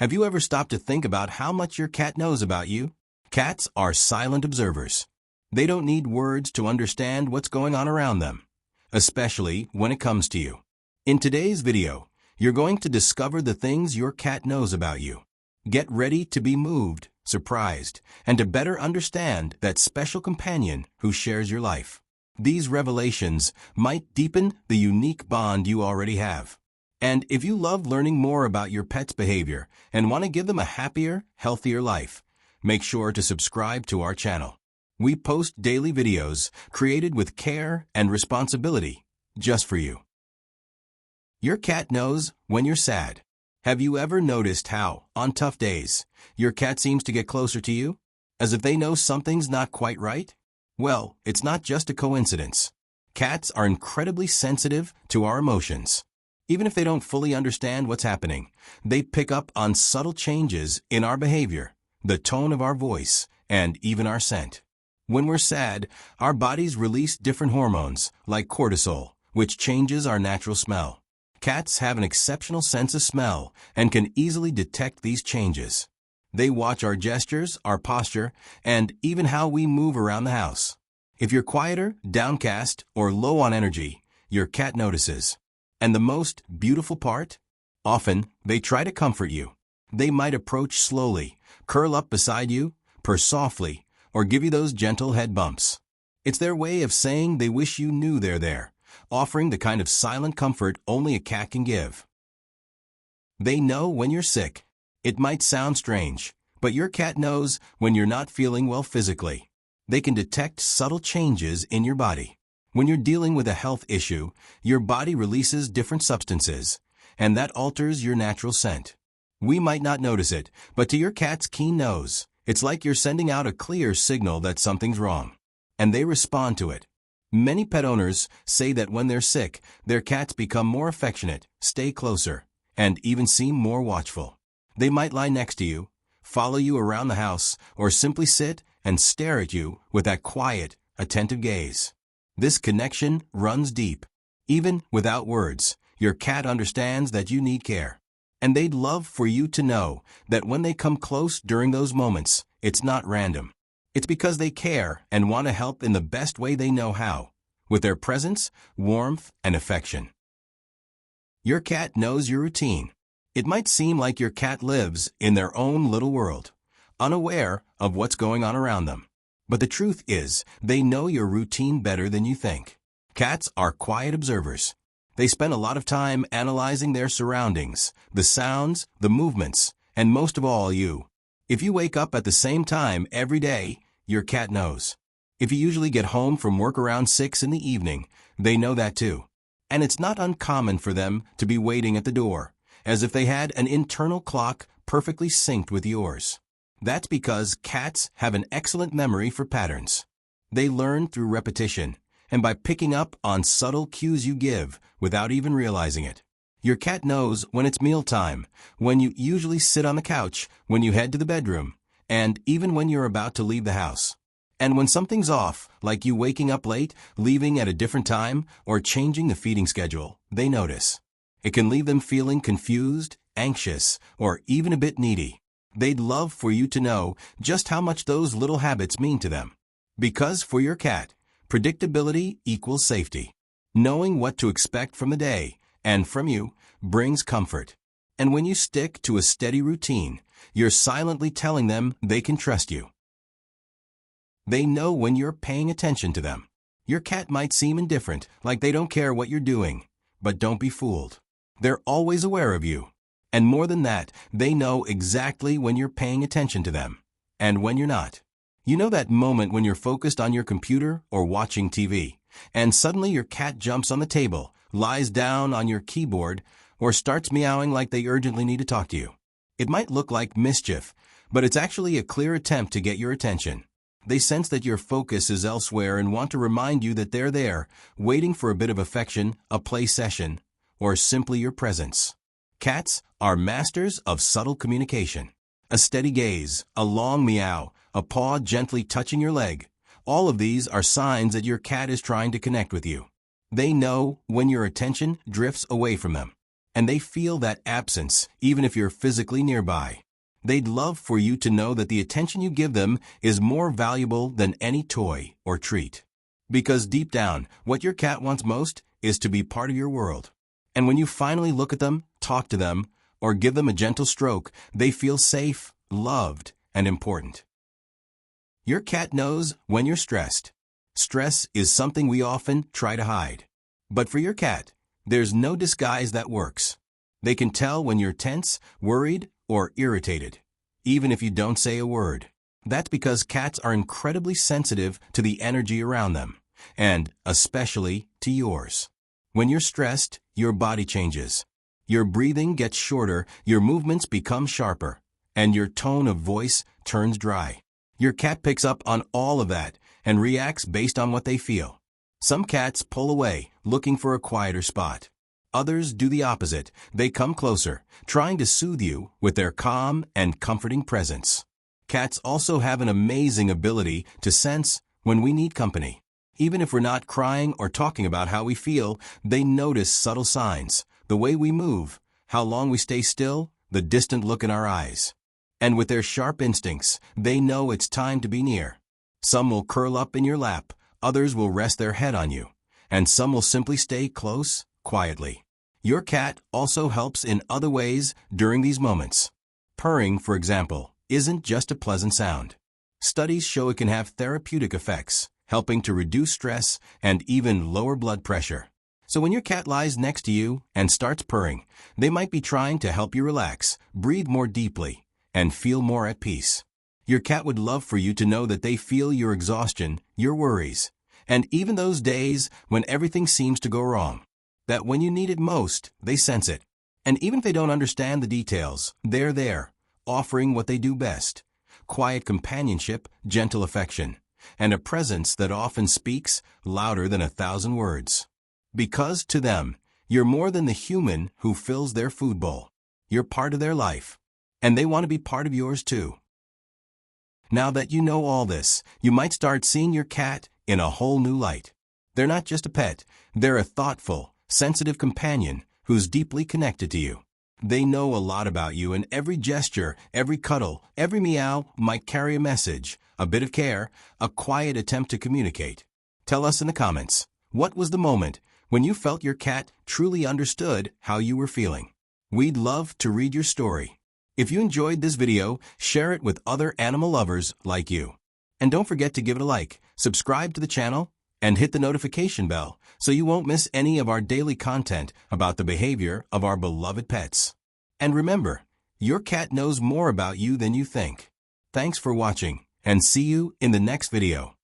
Have you ever stopped to think about how much your cat knows about you? Cats are silent observers. They don't need words to understand what's going on around them, especially when it comes to you. In today's video, you're going to discover the things your cat knows about you. Get ready to be moved, surprised, and to better understand that special companion who shares your life. These revelations might deepen the unique bond you already have. And if you love learning more about your pet's behavior and want to give them a happier, healthier life, make sure to subscribe to our channel. We post daily videos created with care and responsibility just for you. Your cat knows when you're sad. Have you ever noticed how, on tough days, your cat seems to get closer to you? As if they know something's not quite right? Well, it's not just a coincidence. Cats are incredibly sensitive to our emotions. Even if they don't fully understand what's happening, they pick up on subtle changes in our behavior, the tone of our voice, and even our scent. When we're sad, our bodies release different hormones, like cortisol, which changes our natural smell. Cats have an exceptional sense of smell and can easily detect these changes. They watch our gestures, our posture, and even how we move around the house. If you're quieter, downcast, or low on energy, your cat notices. And the most beautiful part? Often, they try to comfort you. They might approach slowly, curl up beside you, purr softly, or give you those gentle head bumps. It's their way of saying they wish you knew they're there, offering the kind of silent comfort only a cat can give. They know when you're sick. It might sound strange, but your cat knows when you're not feeling well physically. They can detect subtle changes in your body. When you're dealing with a health issue, your body releases different substances, and that alters your natural scent. We might not notice it, but to your cat's keen nose, it's like you're sending out a clear signal that something's wrong. And they respond to it. Many pet owners say that when they're sick, their cats become more affectionate, stay closer, and even seem more watchful. They might lie next to you, follow you around the house, or simply sit and stare at you with that quiet, attentive gaze. This connection runs deep. Even without words, your cat understands that you need care. And they'd love for you to know that when they come close during those moments, it's not random. It's because they care and want to help in the best way they know how, with their presence, warmth, and affection. Your cat knows your routine. It might seem like your cat lives in their own little world, unaware of what's going on around them. But the truth is, they know your routine better than you think. Cats are quiet observers. They spend a lot of time analyzing their surroundings, the sounds, the movements, and most of all you. If you wake up at the same time every day, your cat knows. If you usually get home from work around 6 in the evening, they know that too. And it's not uncommon for them to be waiting at the door, as if they had an internal clock perfectly synced with yours. That's because cats have an excellent memory for patterns. They learn through repetition, and by picking up on subtle cues you give without even realizing it. Your cat knows when it's mealtime, when you usually sit on the couch, when you head to the bedroom, and even when you're about to leave the house. And when something's off, like you waking up late, leaving at a different time, or changing the feeding schedule, they notice. It can leave them feeling confused, anxious, or even a bit needy. They'd love for you to know just how much those little habits mean to them. Because for your cat, predictability equals safety. Knowing what to expect from the day, and from you, brings comfort. And when you stick to a steady routine, you're silently telling them they can trust you. They know when you're paying attention to them. Your cat might seem indifferent, like they don't care what you're doing. But don't be fooled. They're always aware of you. And more than that, they know exactly when you're paying attention to them, and when you're not. You know that moment when you're focused on your computer or watching TV, and suddenly your cat jumps on the table, lies down on your keyboard, or starts meowing like they urgently need to talk to you. It might look like mischief, but it's actually a clear attempt to get your attention. They sense that your focus is elsewhere and want to remind you that they're there, waiting for a bit of affection, a play session, or simply your presence. Cats are masters of subtle communication. A steady gaze, a long meow, a paw gently touching your leg. All of these are signs that your cat is trying to connect with you. They know when your attention drifts away from them. and they feel that absence even if you're physically nearby. They'd love for you to know that the attention you give them is more valuable than any toy or treat. Because deep down, what your cat wants most is to be part of your world. And when you finally look at them, talk to them, or give them a gentle stroke, they feel safe, loved, and important. Your cat knows when you're stressed. Stress is something we often try to hide. But for your cat, there's no disguise that works. They can tell when you're tense, worried, or irritated, even if you don't say a word. That's because cats are incredibly sensitive to the energy around them, and especially to yours. When you're stressed, your body changes. Your breathing gets shorter, your movements become sharper, and your tone of voice turns dry. Your cat picks up on all of that and reacts based on what they feel. Some cats pull away, looking for a quieter spot. Others do the opposite. They come closer, trying to soothe you with their calm and comforting presence. Cats also have an amazing ability to sense when we need company. Even if we're not crying or talking about how we feel, they notice subtle signs, the way we move, how long we stay still, the distant look in our eyes. And with their sharp instincts, they know it's time to be near. Some will curl up in your lap, others will rest their head on you, and some will simply stay close, quietly. Your cat also helps in other ways during these moments. Purring, for example, isn't just a pleasant sound. Studies show it can have therapeutic effects, helping to reduce stress and even lower blood pressure. So when your cat lies next to you and starts purring, they might be trying to help you relax, breathe more deeply, and feel more at peace. Your cat would love for you to know that they feel your exhaustion, your worries, and even those days when everything seems to go wrong. That when you need it most, they sense it. And even if they don't understand the details, they're there, offering what they do best: quiet companionship, gentle affection, and a presence that often speaks louder than 1,000 words. Because to them, you're more than the human who fills their food bowl. You're part of their life, and they want to be part of yours too. Now that you know all this, you might start seeing your cat in a whole new light. They're not just a pet, they're a thoughtful, sensitive companion who's deeply connected to you. They know a lot about you, and every gesture, every cuddle, every meow might carry a message, a bit of care, a quiet attempt to communicate. Tell us in the comments, what was the moment when you felt your cat truly understood how you were feeling? We'd love to read your story. If you enjoyed this video, share it with other animal lovers like you. And don't forget to give it a like, subscribe to the channel, and hit the notification bell so you won't miss any of our daily content about the behavior of our beloved pets. And remember, your cat knows more about you than you think. Thanks for watching, and see you in the next video.